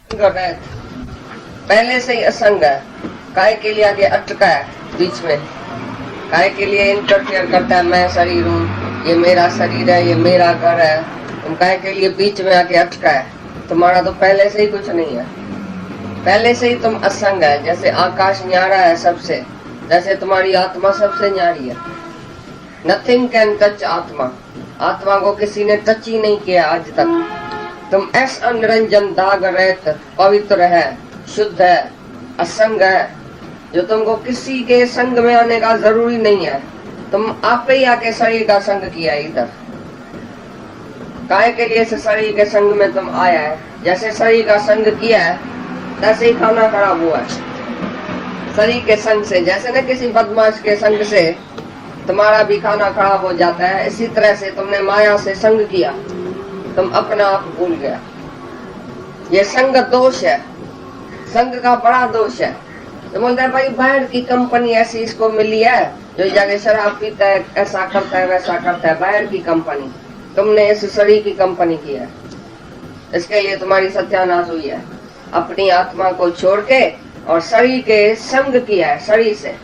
कर रहे थे, पहले से ही असंग है, काय के लिए आगे अटका है, बीच में काय के लिए इंटरफेयर करता है, मैं शरीर हूँ, ये मेरा शरीर है, ये मेरा घर है, तुम काय के लिए बीच में आके अटका है। तुम्हारा तो पहले से ही कुछ नहीं है, पहले से ही तुम असंग है। जैसे आकाश न्यारा है सबसे, जैसे तुम्हारी आत्मा सबसे न्यारी है। नथिंग कैन टच आत्मा, आत्मा को किसी ने टच ही नहीं किया आज तक। तुम ऐसा निरंजन दाग रहित पवित्र है, शुद्ध है, असंग है, जो तुमको किसी के संग में आने का जरूरी नहीं है। तुम आप ही आके शरीर का संग किया इधर, काय के लिए से शरीर के संग में तुम आया है। जैसे शरीर का संग किया है तैसे ही खाना खराब हुआ है शरीर के संग से। जैसे न किसी बदमाश के संग से तुम्हारा भी खाना खराब हो जाता है, इसी तरह से तुमने माया से संग किया, तुम अपना आप भूल गया। ये संग दोष है, संग का बड़ा दोष है। तो बोलता है भाई बाहर की कंपनी ऐसी इसको मिली है, जो जाके शराब पीता है, ऐसा करता है, वैसा करता है, बाहर की कंपनी। तुमने इस शरीर की कंपनी की है, इसके लिए तुम्हारी सत्यानाश हुई है। अपनी आत्मा को छोड़ के और शरीर के संग किया है, शरीर से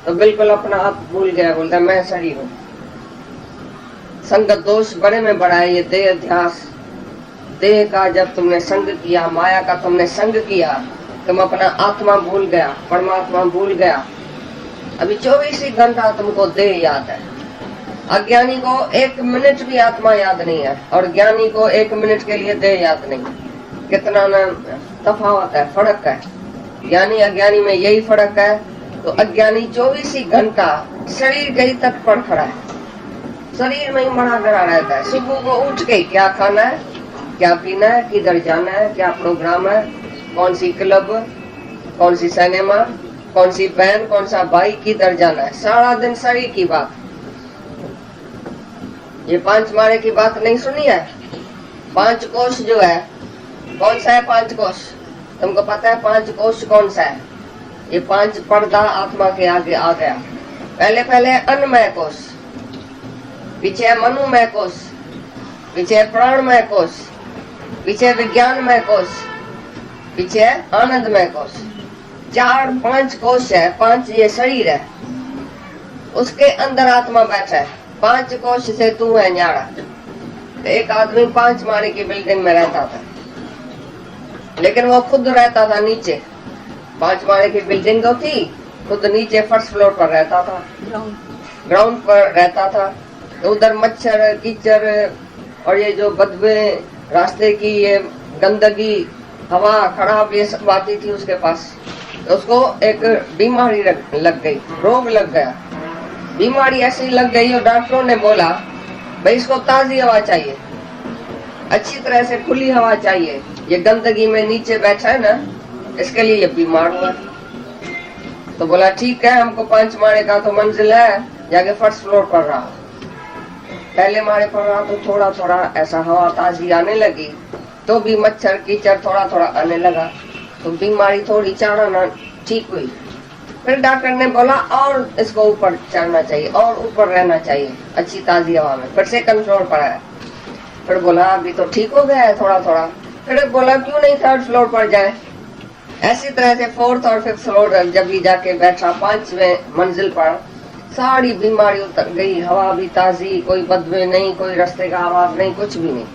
तो बिल्कुल अपना आप भूल गया। बोलता है मैं शरीर हूँ। संग दोष बड़े में बड़ा है ये देह अध्यास। देह का जब तुमने संग किया, माया का तुमने संग किया, तुम अपना आत्मा भूल गया, परमात्मा भूल गया। अभी 24 ही घंटा तुमको देह याद है। अज्ञानी को 1 मिनट भी आत्मा याद नहीं है, और ज्ञानी को 1 मिनट के लिए देह याद नहीं। कितना न तफावत है, फर्क है। ज्ञानी अज्ञानी में यही फर्क है। तो अज्ञानी 24 ही घंटा शरीर के ही तट पर खड़ा है, शरीर में ही मरा गड़ा रहता है। सुबह को उठ के क्या खाना है, क्या पीना है, किधर जाना है, क्या प्रोग्राम है, कौन सी क्लब, कौन सी सिनेमा, कौन सी बहन, कौन सा भाई, किधर जाना है, सारा दिन शरीर की बात। ये 5 मारे की बात नहीं सुनी है। 5 कोष जो है, कौन सा है 5 कोष? तुमको पता है 5 कोष कौन सा है? ये 5 पर्दा आत्मा के आगे आ गया। पहले अन्नमय कोष, पीछे मनोमय कोष, पीछे प्राणमय कोष, पीछे विज्ञानमय कोष, पीछे आनंदमय कोष। 4-5 कोष है, 5 ये शरीर है, उसके अंदर आत्मा बैठा है। 5 कोष से तू है न्यारा। एक आदमी 5 माले की बिल्डिंग में रहता था, लेकिन वो खुद रहता था नीचे। 5 माले की बिल्डिंग तो थी, खुद नीचे फर्स्ट फ्लोर पर रहता था, ग्राउंड पर रहता था। तो उधर मच्छर, कीचड़ और ये जो बदबू, रास्ते की ये गंदगी, हवा खराब, ये सब आती थी उसके पास। तो उसको एक बीमारी लग गई, रोग लग गया। बीमारी ऐसी लग गई और डॉक्टरों ने बोला भाई इसको ताजी हवा चाहिए, अच्छी तरह से खुली हवा चाहिए। ये गंदगी में नीचे बैठा है ना, इसके लिए ये बीमार हुआ। तो बोला ठीक है, हमको 5 माले का तो मंजिल है, जाके फर्स्ट फ्लोर पर रहा। पहले माले पर रहा तो थोड़ा थोड़ा ऐसा हवा ताजी आने लगी, तो भी मच्छर कीचड़ थोड़ा थोड़ा आने लगा, तो बीमारी थोड़ी चढ़ना ठीक हुई। फिर डॉक्टर ने बोला और इसको ऊपर चढ़ना चाहिए और ऊपर रहना चाहिए अच्छी ताजी हवा में। फिर सेकंड फ्लोर पर आया, फिर बोला अभी तो ठीक हो गया है थोड़ा थोड़ा। फिर बोला क्यों नहीं 3rd फ्लोर पर जाए। ऐसी तरह से 4th और 5th फ्लोर जब भी जाके बैठा, 5वें मंजिल पर, सारी बीमारी उतर गई। हवा भी ताजी, कोई बदबू नहीं, कोई रास्ते का आवाज नहीं, कुछ भी नहीं।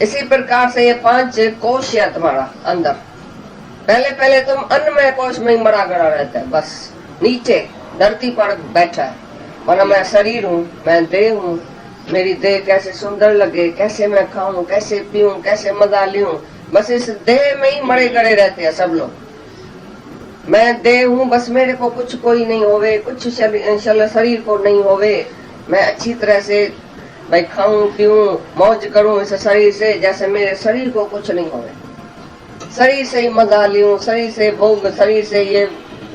इसी प्रकार से ये 5 कोश है तुम्हारा अंदर। पहले तुम अन्नमय कोश में ही मरा गड़ा रहता है, बस नीचे धरती पर बैठा है। माना मैं शरीर हूँ, मैं देह हूँ, मेरी देह कैसे सुंदर लगे, कैसे मैं खाऊं, कैसे पीऊं, कैसे मजा लूं, बस इस देह में ही मरे गड़े रहते हैं सब लोग। मैं देह हूँ, बस मेरे को कुछ कोई नहीं होवे, कुछ शरीर को नहीं होवे। मैं अच्छी तरह से भाई खाऊं पीऊं, मौज करूं इस शरीर से, जैसे मेरे शरीर को कुछ नहीं होवे। शरीर से ही मजा लूं, शरीर से भोग, शरीर से ये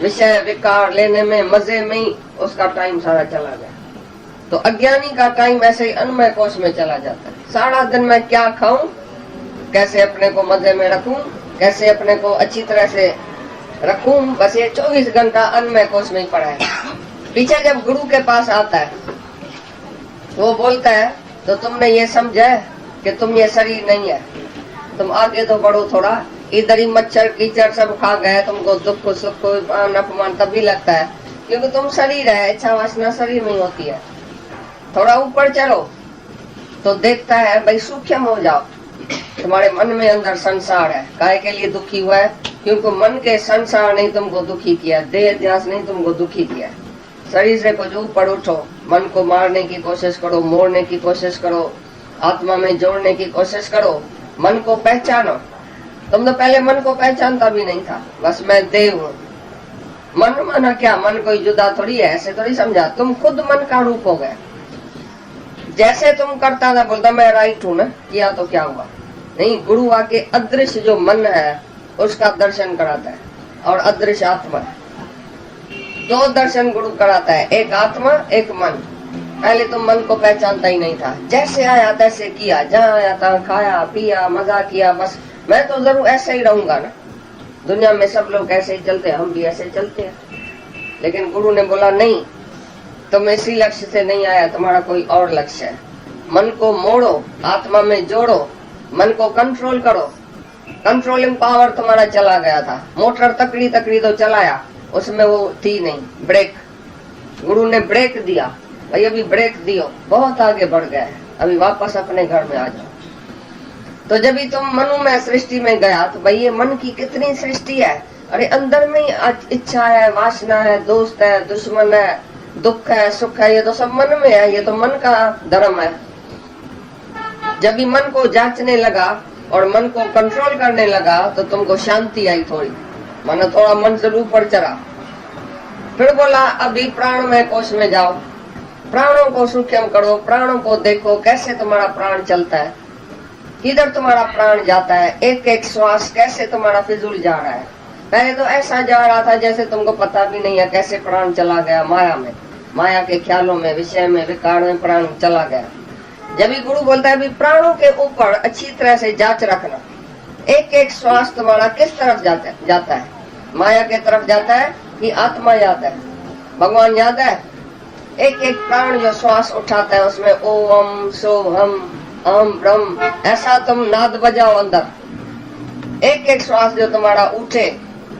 विषय विकार लेने में, मजे में ही उसका टाइम सारा चला गया। तो अज्ञानी का टाइम ऐसे ही अन्नमय कोश में चला जाता है। सारा दिन मैं क्या खाऊं, कैसे अपने को मजे में रखूं, कैसे अपने को अच्छी तरह से रखूं, बस ये 24 घंटा अन्नमय कोश में ही पड़ा है। पीछे जब गुरु के पास आता है वो बोलता है तो तुमने ये समझा कि तुम ये शरीर नहीं है, तुम आगे तो बढ़ो थोड़ा। इधर ही मच्छर कीचड़ सब खा गए, तुमको दुख सुख अपमान तभी लगता है, क्योंकि तुम शरीर है, इच्छा वासना शरीर में होती है। थोड़ा ऊपर चलो तो देखता है भाई सूक्ष्म हो जाओ। तुम्हारे मन में अंदर संसार है, काहे के लिए दुखी हुआ है? क्योंकि मन के संसार नहीं तुमको दुखी किया, देह ध्यास नहीं तुमको दुखी किया। शरीर से कुछ ऊपर उठो, मन को मारने की कोशिश करो, मोड़ने की कोशिश करो, आत्मा में जोड़ने की कोशिश करो, मन को पहचानो। तुम तो पहले मन को पहचानता भी नहीं था, बस मैं देव हूँ। मन माना क्या? मन कोई जुदा थोड़ी है, ऐसे थोड़ी समझा। तुम खुद मन का रूप हो गए। जैसे तुम करता था, बोलता मैं राइट हूँ ना, किया तो क्या हुआ? नहीं, गुरु आके अदृश्य जो मन है उसका दर्शन कराता है, और अदृश्य आत्मा है। दो दर्शन गुरु कराता है, एक आत्मा एक मन। पहले तुम मन को पहचानता ही नहीं था, जैसे आया तैसे किया, जहाँ आया तहाँ खाया पिया मजा किया, बस मैं तो जरूर ऐसे ही रहूंगा ना। दुनिया में सब लोग ऐसे ही चलते हैं, हम भी ऐसे चलते हैं। लेकिन गुरु ने बोला नहीं, तुम इसी लक्ष्य से नहीं आया, तुम्हारा कोई और लक्ष्य है। मन को मोड़ो, आत्मा में जोड़ो, मन को कंट्रोल करो। कंट्रोलिंग पावर तुम्हारा चला गया था। मोटर तकड़ी तकड़ी तो चलाया, उसमें वो थी नहीं ब्रेक। गुरु ने ब्रेक दिया, भाई अभी ब्रेक दियो, बहुत आगे बढ़ गए, अभी वापस अपने घर में आ जाओ। तो जब भी तुम मनु में सृष्टि में गया, तो भाई ये मन की कितनी सृष्टि है। अरे अंदर में इच्छा है, वासना है, दोस्त है, दुश्मन है, दुख है, सुख है, ये तो सब मन में है, ये तो मन का धर्म है। जब भी मन को जांचने लगा और मन को कंट्रोल करने लगा तो तुमको शांति आई थोड़ी, मानो थोड़ा मन से ऊपर चढ़ा। फिर बोला अभी प्राणमय कोश में जाओ, प्राणों को सूक्ष्म करो, प्राणों को देखो कैसे तुम्हारा प्राण चलता है, किधर तुम्हारा प्राण जाता है, एक एक श्वास कैसे तुम्हारा फिजूल जा रहा है। पहले तो ऐसा जा रहा था जैसे तुमको पता भी नहीं है कैसे प्राण चला गया, माया में, माया के ख्यालों में, विषय में, विकार में प्राण चला गया। जब भी गुरु बोलता है भी प्राणों के ऊपर अच्छी तरह से जांच रखना, एक एक श्वास तुम्हारा किस तरफ जाता है, माया के तरफ जाता है कि आत्मा याद है, भगवान याद है। एक एक प्राण जो श्वास उठाता है उसमें ओम सोहम अहम ब्रह्म ऐसा तुम नाद बजाओ अंदर। एक एक श्वास जो तुम्हारा उठे,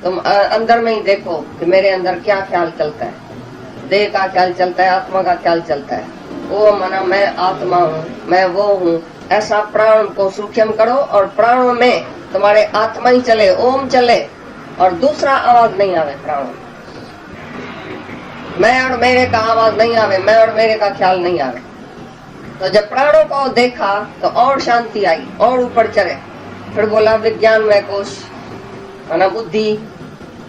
तुम अंदर में ही देखो कि मेरे अंदर क्या ख्याल चलता है, देह का ख्याल चलता है, आत्मा का ख्याल चलता है। ओम मना मैं आत्मा हूँ, मैं वो हूँ, ऐसा प्राण को सूक्ष्म करो और प्राणों में तुम्हारे आत्मा ही चले, ओम चले और दूसरा आवाज नहीं आवे। प्राणों मैं और मेरे का आवाज नहीं आवे, मैं और मेरे का ख्याल नहीं आवे। तो जब प्राणों को देखा तो और शांति आई, और ऊपर चले। फिर बोला विज्ञान में कोश माना बुद्धि,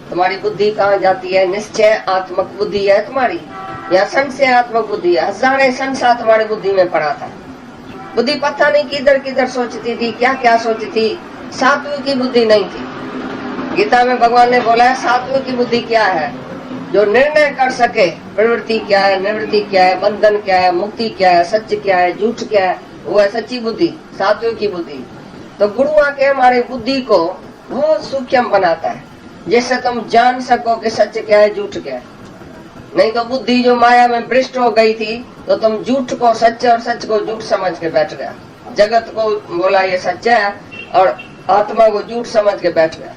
तुम्हारी बुद्धि कहाँ जाती है? निश्चय आत्मक बुद्धि है तुम्हारी, या संशयात्मक बुद्धि है। हजारे संशय तुम्हारी बुद्धि में पड़ा था। बुद्धि पता नहीं किधर किधर सोचती थी, क्या क्या सोचती थी। सात्विक की बुद्धि नहीं थी। गीता में भगवान ने बोला है सात्विक की बुद्धि क्या है? जो निर्णय कर सके प्रवृत्ति क्या है, निवृत्ति क्या है, बंधन क्या है, मुक्ति क्या है, सच क्या है, झूठ क्या है, वो है सच्ची बुद्धि, सात्विक की बुद्धि। तो गुरु आके हमारे बुद्धि को बहुत सूक्ष्म बनाता है, जिससे तुम जान सको कि सच क्या है, झूठ क्या है। नहीं तो बुद्धि जो माया में भ्रष्ट हो गई थी तो तुम झूठ को सच और सच को झूठ समझ के बैठ गया। जगत को बोला ये सच है और आत्मा को झूठ समझ के बैठ गया।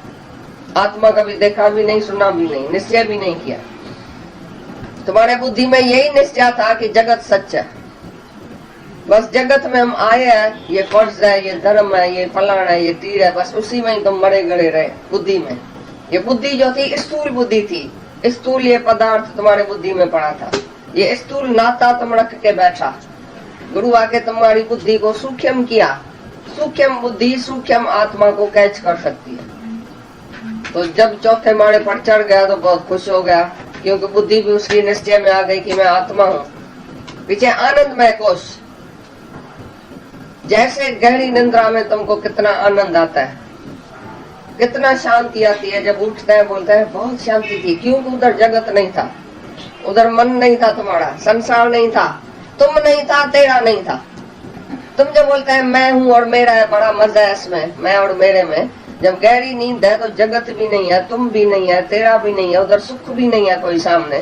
आत्मा कभी देखा भी नहीं, सुना भी नहीं, निश्चय भी नहीं किया। तुम्हारे बुद्धि में यही निश्चय था कि जगत सच है, बस जगत में हम आए हैं, ये फर्ज है, ये धर्म है, ये फलाना है, ये तीर है, बस उसी में ही तुम मरे गड़े रहे बुद्धि में। ये बुद्धि जो थी स्थूल बुद्धि थी, स्थूल ये पदार्थ तुम्हारे बुद्धि में पड़ा था, ये स्थूल नाता तुम रख के बैठा। गुरु आके तुम्हारी बुद्धि को सूक्ष्म किया। सूक्ष्म बुद्धि सूक्ष्म आत्मा को कैच कर सकती है। तो जब चौथे माड़े पर चढ़ गया तो बहुत खुश हो गया, क्योंकि बुद्धि भी उसकी निश्चय में आ गई कि मैं आत्मा हूँ। पीछे आनंदमय कोश, जैसे गहरी निंद्रा में तुमको कितना आनंद आता है, कितना शांति आती है। जब उठता है बोलता है बहुत शांति थी, क्योंकि उधर जगत नहीं था, उधर मन नहीं था, तुम्हारा संसार नहीं था, तुम नहीं था, तेरा नहीं था। तुम जो बोलता है मैं हूँ और मेरा है, बड़ा मजा है इसमें, मैं और मेरे में। जब गहरी नींद है तो जगत भी नहीं है, तुम भी नहीं है, तेरा भी नहीं है, उधर सुख भी नहीं है कोई सामने,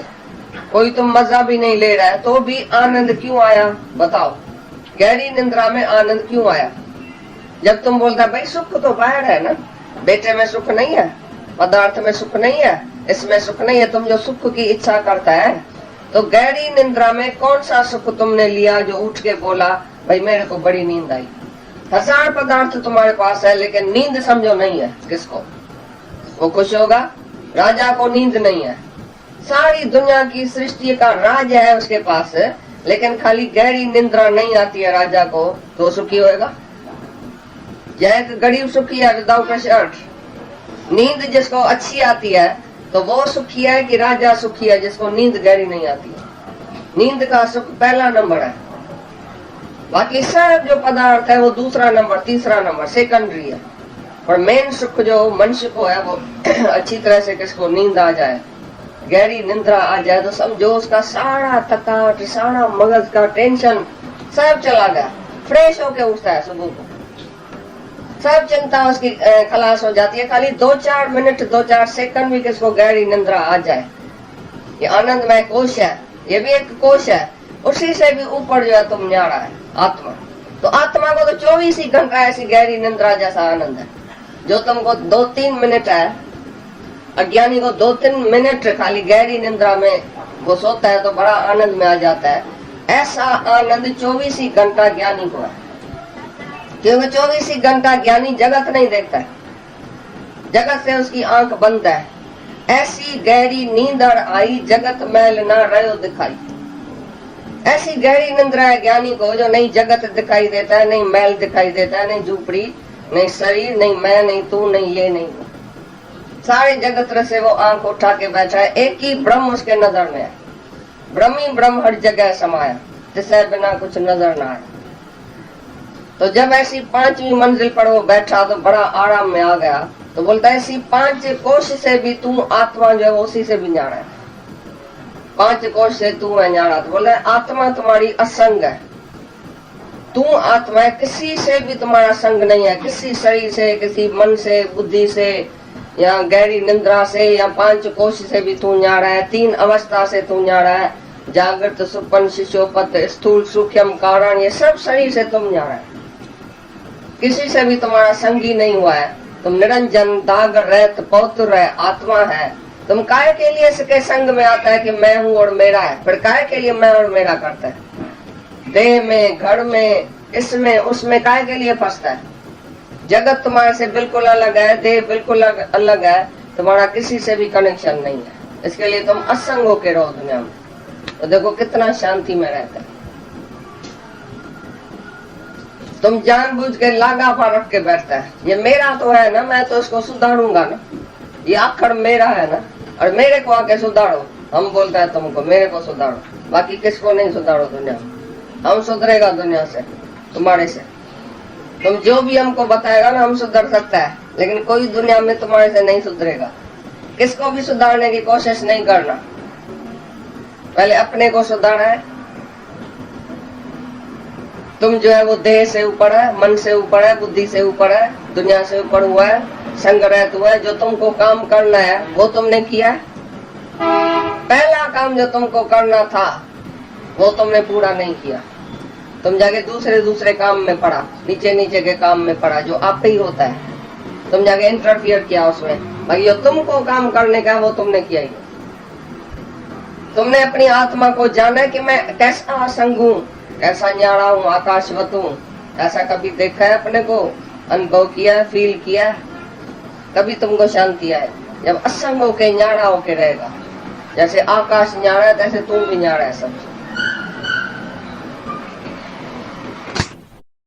कोई तुम मजा भी नहीं ले रहा है, तो भी आनंद क्यों आया बताओ? गहरी निंद्रा में आनंद क्यों आया? जब तुम बोलता भाई सुख तो बाहर है ना, बेटे में सुख नहीं है, पदार्थ में सुख नहीं है, इसमें सुख नहीं है, तुम जो सुख की इच्छा करता है, तो गहरी निंद्रा में कौन सा सुख तुमने लिया जो उठ के बोला भाई मेरे को बड़ी नींद आई। हजार पदार्थ तुम्हारे पास है लेकिन नींद समझो नहीं है, किसको? वो खुश होगा? राजा को नींद नहीं है, सारी दुनिया की सृष्टि का राज है उसके पास, लेकिन खाली गहरी निंद्रा नहीं आती है राजा को, तो सुखी होएगा? या एक गरीब सुखी है विदाउट अ शर्ट? नींद जिसको अच्छी आती है तो वो सुखी है कि राजा सुखी है जिसको नींद गहरी नहीं आती है? नींद का सुख पहला नंबर है, बाकी सब जो पदार्थ है वो दूसरा नंबर, तीसरा नंबर, सेकेंडरी है। और मेन सुख जो मनुष्य को है वो अच्छी तरह से किसको नींद आ जाए, गहरी निंद्रा आ जाए, तो समझो उसका सारा थकावट, सारा मगज का टेंशन सब चला गया, फ्रेश होके उठता है सुबह को, सब चिंता उसकी खलास हो जाती है। खाली 2-4 मिनट 2-4 सेकंड भी किसको गहरी निंद्रा आ जाए, ये आनंदमय कोश है, ये भी एक कोश है, उसी से भी ऊपर जो है तुम न्यारा है आत्मा। तो आत्मा को तो 24 ही घंटा ऐसी गहरी निंद्रा जैसा आनंद है, जो तुमको 2-3 मिनट है, अज्ञानी को 2-3 मिनट खाली गहरी निंद्रा में वो सोता है तो बड़ा आनंद में आ जाता है। ऐसा आनंद 24 ही घंटा ज्ञानी को है, क्योंकि 24 ही घंटा ज्ञानी जगत नहीं देखता है, जगत से उसकी आंख बंद है। ऐसी गहरी नींदर आई जगत मैल ना रहो दिखाई, ऐसी गहरी निंद्रा है ज्ञानी को जो नहीं जगत दिखाई देता है, नहीं मैल दिखाई देता है, नहीं झूपड़ी, नहीं शरीर, नहीं मैं, नहीं तू, नहीं ये, नहीं वो, सारे जगत से वो आंख उठा के बैठा है, एक ही ब्रह्म उसके नजर में है, ब्रह्म ही ब्रह्म हर जगह समाया, जिससे बिना कुछ नजर ना आए। तो जब ऐसी 5वीं मंजिल पर वो बैठा तो बड़ा आराम में आ गया, तो बोलता है ऐसी 5 कोश से भी तू आत्मा जो है उसी से भी न्यारा है, 5 कोश से तू है न्यारा। तो बोला आत्मा तुम्हारी असंग है, तू आत्मा है, किसी से भी तुम्हारा संग नहीं है, किसी शरीर से, किसी मन से, बुद्धि से, या गहरी निंद्रा से, या 5 कोश से भी तू न्यारा है, 3 अवस्था से तू न्यारा है, जागृत, सुपन, शिशोपत, स्थूल, सूक्ष्म, कारण, ये सब शरीर से तुम न्यारा है, किसी से भी तुम्हारा संगी नहीं हुआ है। तुम निरंजन, दाग रहित, पौत्र है, आत्मा है। तुम काय के लिए इसके संग में आता है कि मैं हूँ और मेरा है, फिर काय के लिए मैं और मेरा करता है, देह में, घर में, इसमें उसमें काय के लिए फंसता है? जगत तुम्हारे से बिल्कुल अलग है, देह बिल्कुल अलग है, तुम्हारा किसी से भी कनेक्शन नहीं है, इसके लिए तुम असंग होके रहो दुनिया में, तो देखो कितना शांति में रहता है। तुम जानबूझ के लागा पा रख के बैठता है, ये मेरा तो है ना, मैं तो इसको सुधारूंगा ना, ये आखिर मेरा है ना, और मेरे को आके सुधारो। हम बोलता है तुमको मेरे को सुधारो, बाकी किसको नहीं सुधारो दुनिया में। हम सुधरेगा दुनिया से, तुम्हारे से, तुम जो भी हमको बताएगा ना हम सुधर सकता है, लेकिन कोई दुनिया में तुम्हारे से नहीं सुधरेगा। किसको भी सुधारने की कोशिश नहीं करना, पहले अपने को सुधारना है। तुम जो है वो देह से ऊपर है, मन से ऊपर है, बुद्धि से ऊपर है, दुनिया से ऊपर हुआ है, संग रहित हुआ है। जो तुमको काम करना है वो तुमने किया है, पहला काम जो तुमको करना था वो तुमने पूरा नहीं किया, तुम जाके दूसरे काम में पड़ा, नीचे नीचे के काम में पड़ा, जो आप ही होता है, तुम जाके इंटरफियर किया उसमें। भाई जो तुमको काम करने का वो तुमने किया ही। तुमने अपनी आत्मा को जाना कि मैं कैसा असंग हूँ, कैसा न्यारा हूँ, आकाशवत हूँ, ऐसा कभी देखा है अपने को, अनुभव किया, फील किया? कभी तुमको शांति आए जब असंग होके न्यारा होके रहेगा। जैसे आकाश न्यारा है तैसे तुम भी न्यारा है सब।